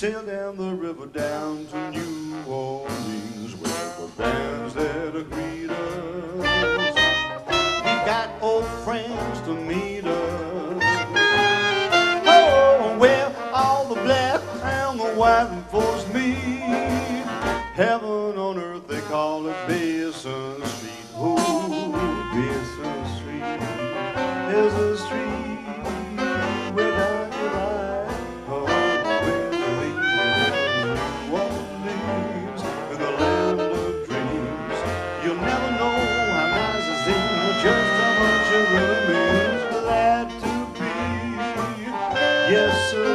sail down the river down to New Orleans, where the bands that greet us. We got old friends to meet us. Oh, where all the black and the white folks meet. Heaven on earth, they call it Basin Street. Oh, Basin Street is a street where down the line, oh, where the New Orleans, in the land of dreams. You'll never know how nice it seems, just how much it really means. Glad to be, yes, sir.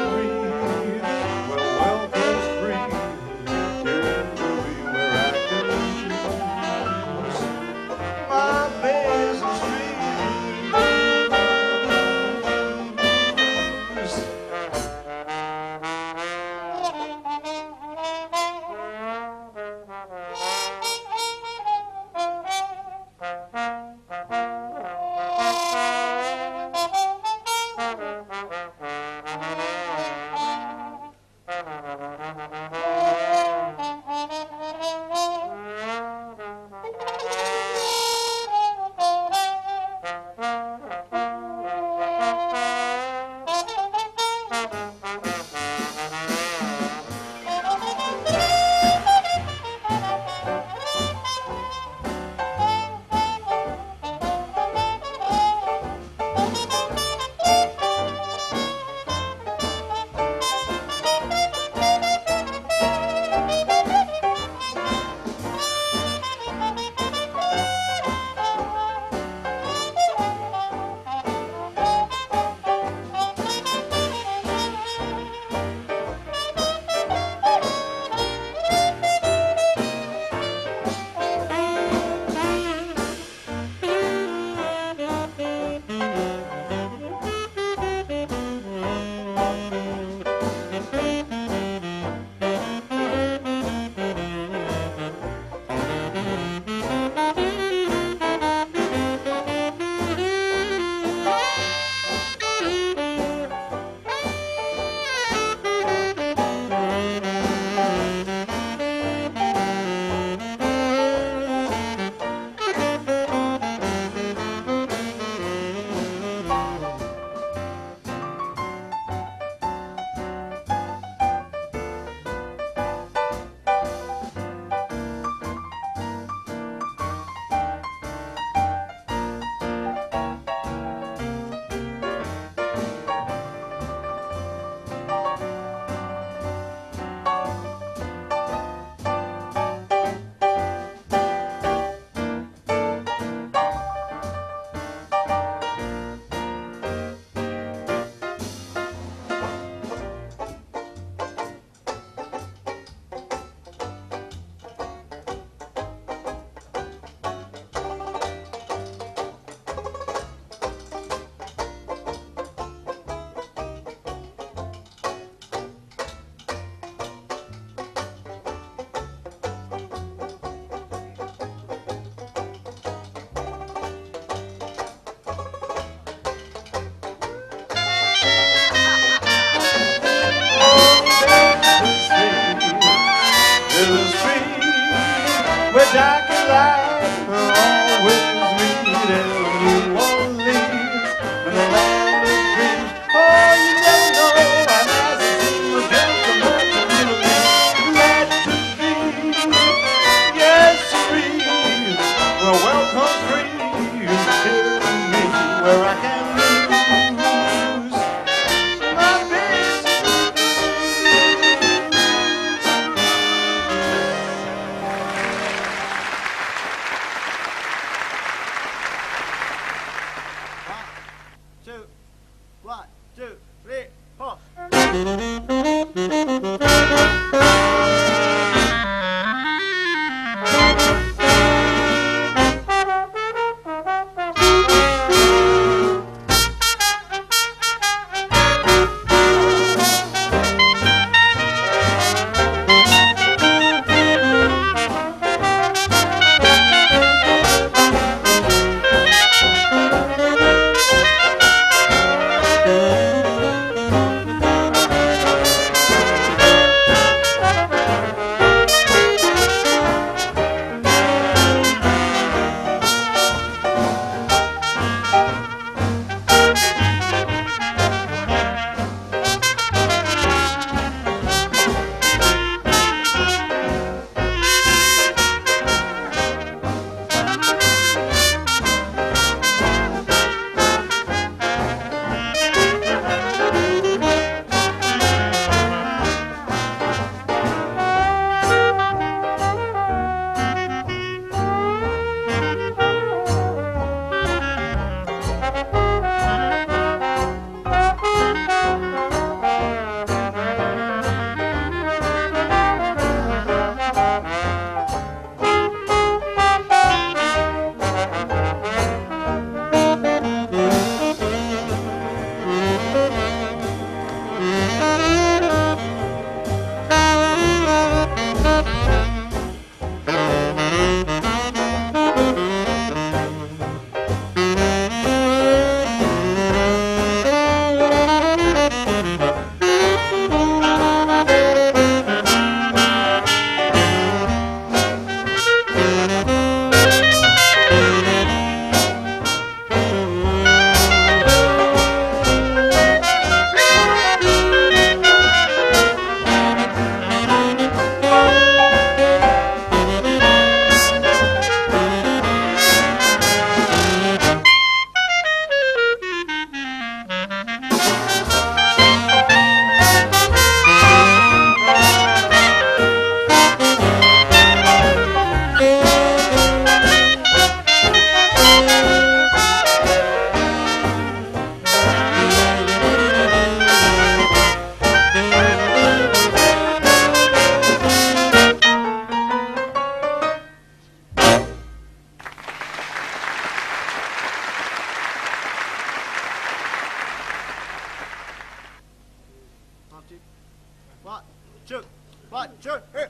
1, 2, 1, 2, 3.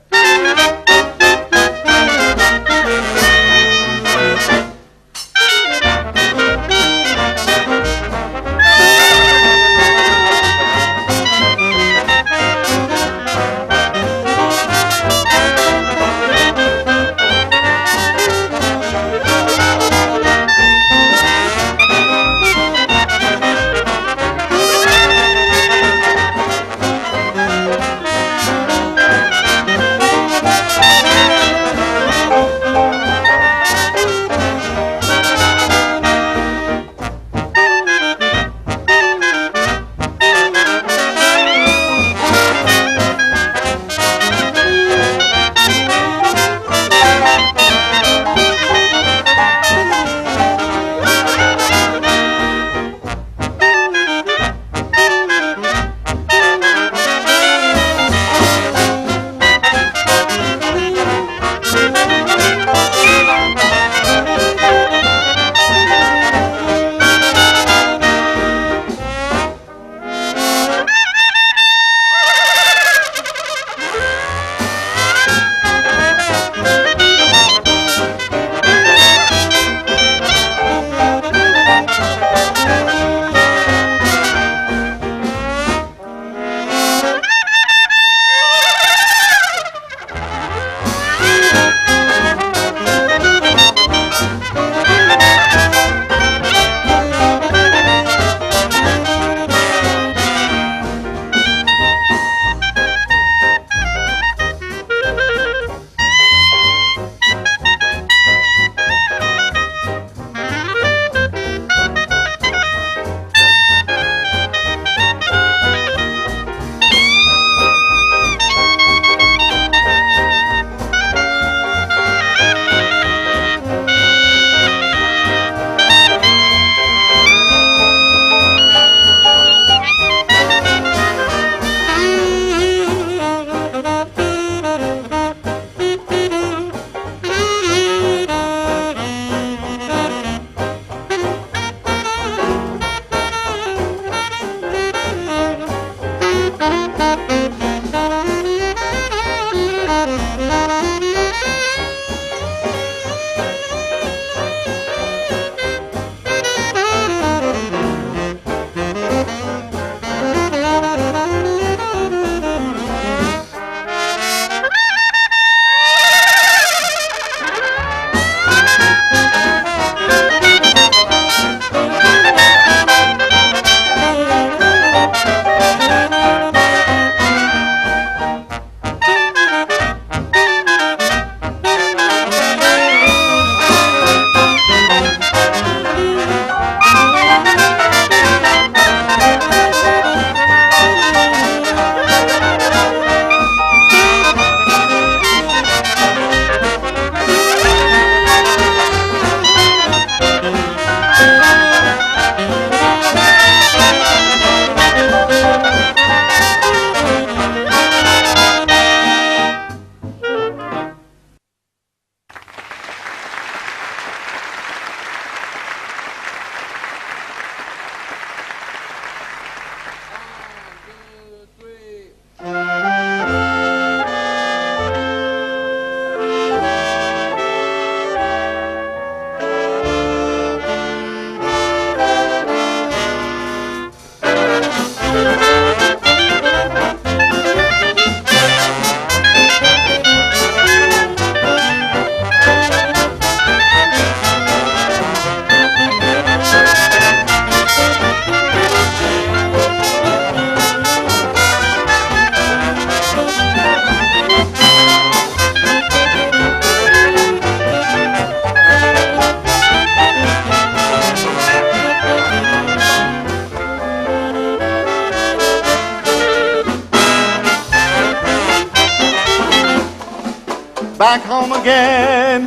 back home again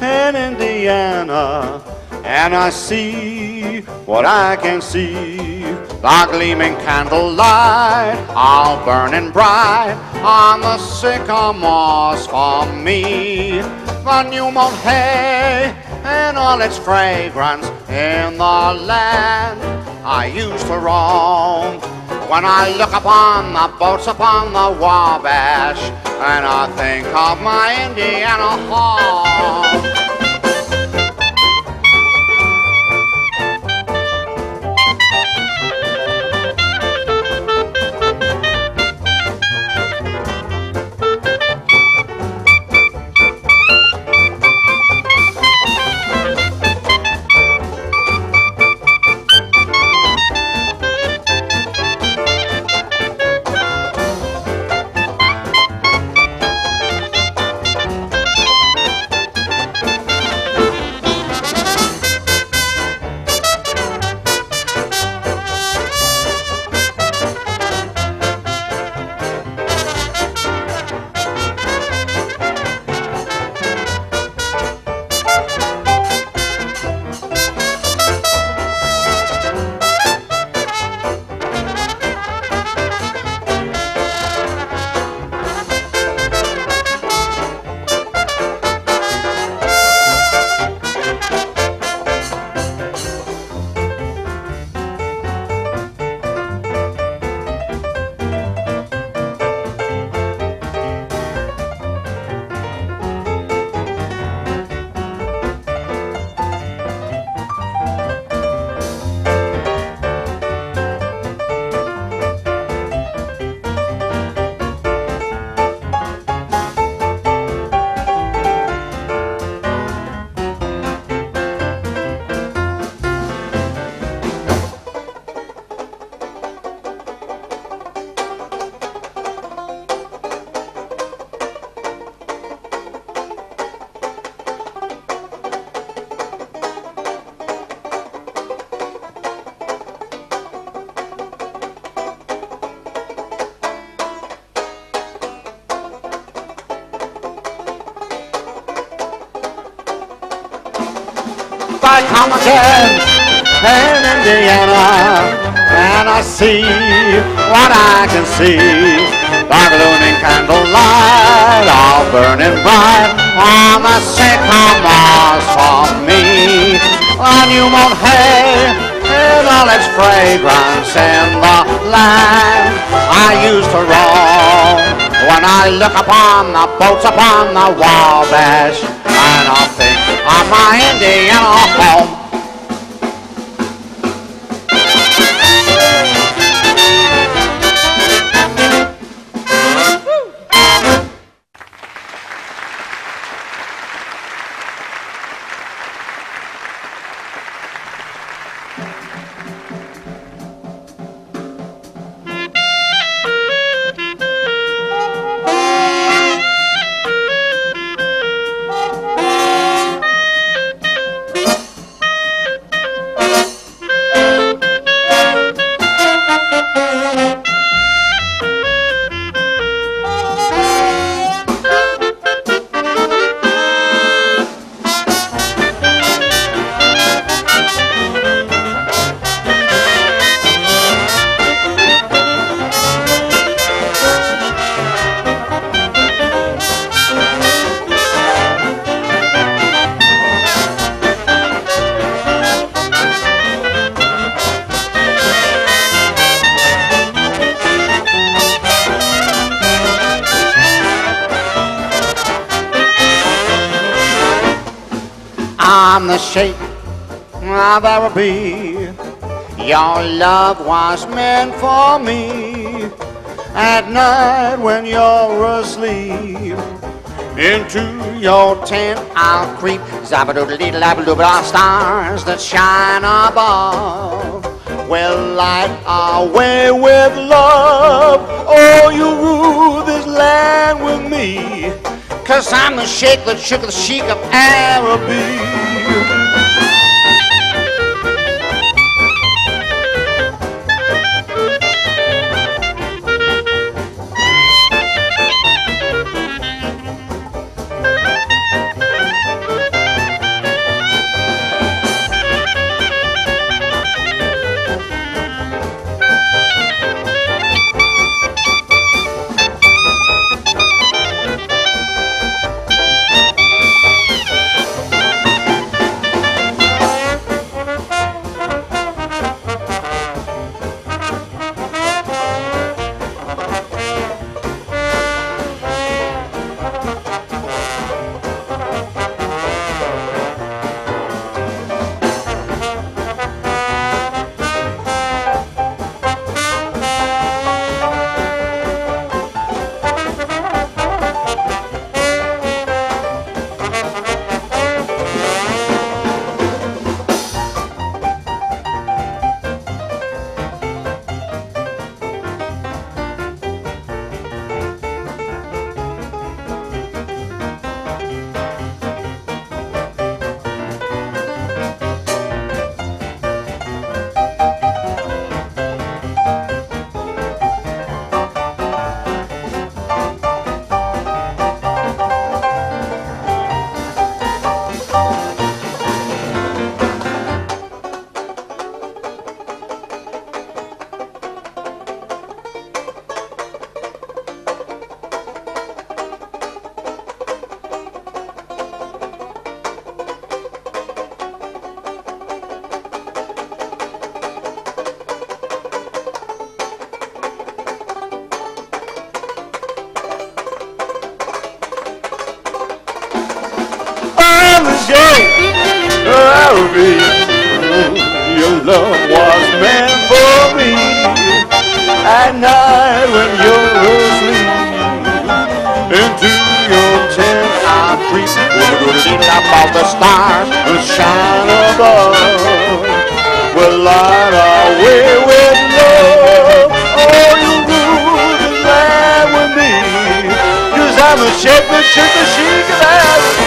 in Indiana, and I see what I can see. The gleaming candlelight, all burning bright on the sycamores for me. The new mown hay and all its fragrance in the land I used to roam when I look upon the boats upon the Wabash, and I think of my Indiana home. I come again in Indiana, and I see what I can see. The gleaming candlelight, all burning bright on the sycamores for me. A new mown hay in all its fragrance in the land I used to roam. When I look upon the boats upon the Wabash, and I think of my Indiana home. I'm the shape I'll ever be. Your love was meant for me. At night when you're asleep, into your tent I'll creep. Zabba-doodle-dee-labba-doobba, stars that shine above will light our way with love. Oh, you rule this land with me, 'cause I'm the sheikh that shook the sheik of Araby. love was meant for me. At night when you're asleep, into your tent I creep. About the stars that shine above will light our way with love. Oh, you rule the land with me, 'cause I'm a shepherd, shepherd, she can have me.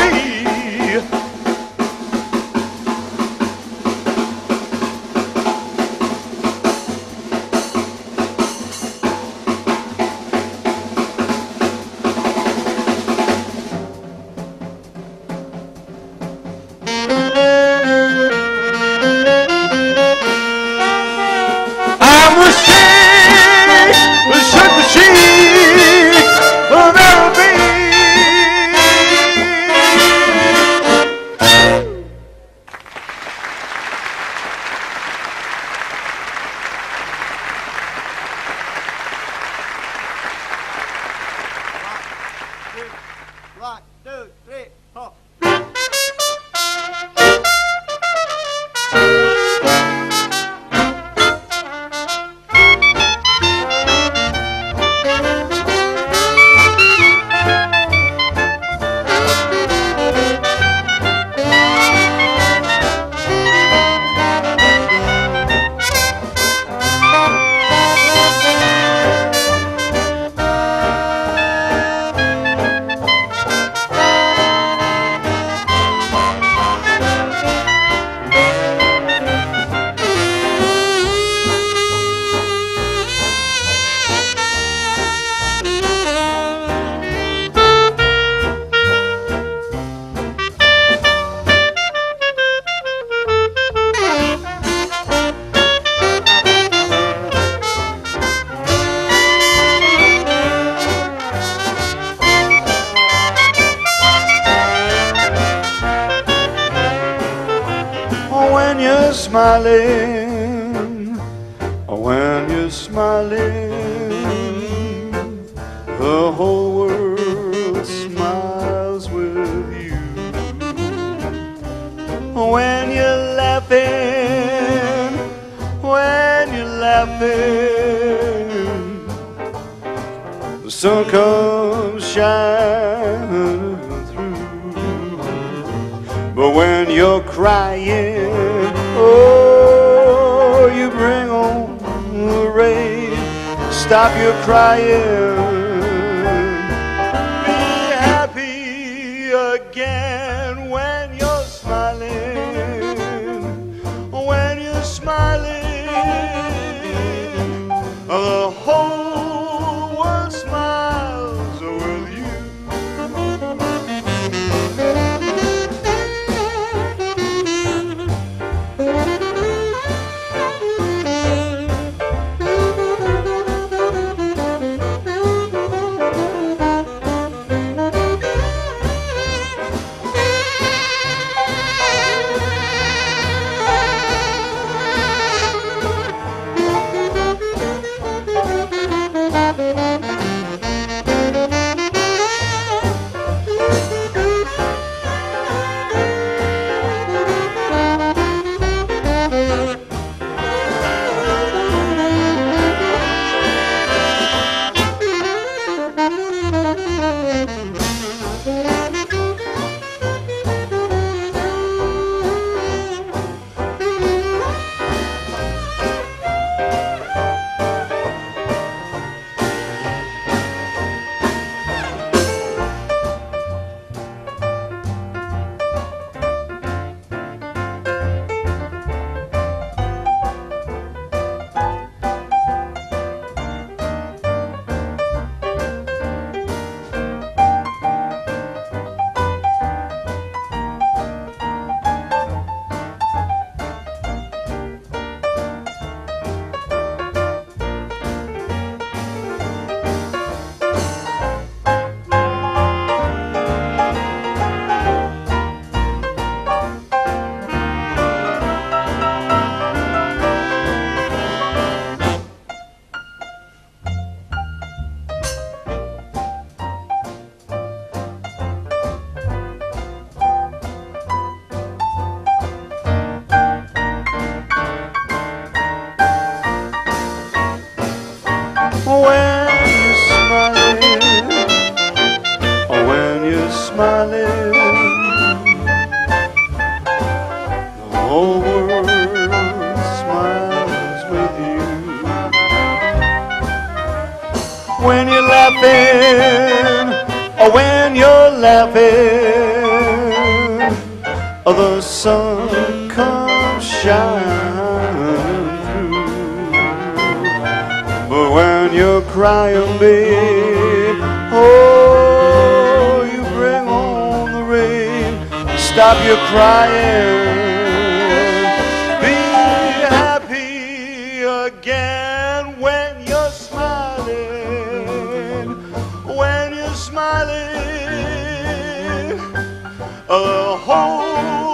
Smiling, when you're smiling, the whole world smiles with you. When you're laughing, the sun comes shining through. But when you're crying, oh, you bring on the rain. Stop your crying. Be happy again when you're smiling. When you're smiling, the whole world smiles with you. smiling, the whole world smiles with you. When you're laughing, or when you're laughing, the sun comes shining through. But when you're crying, babe, oh, you bring on the rain. Stop your crying, be happy again. When you're smiling, when you're smiling, the whole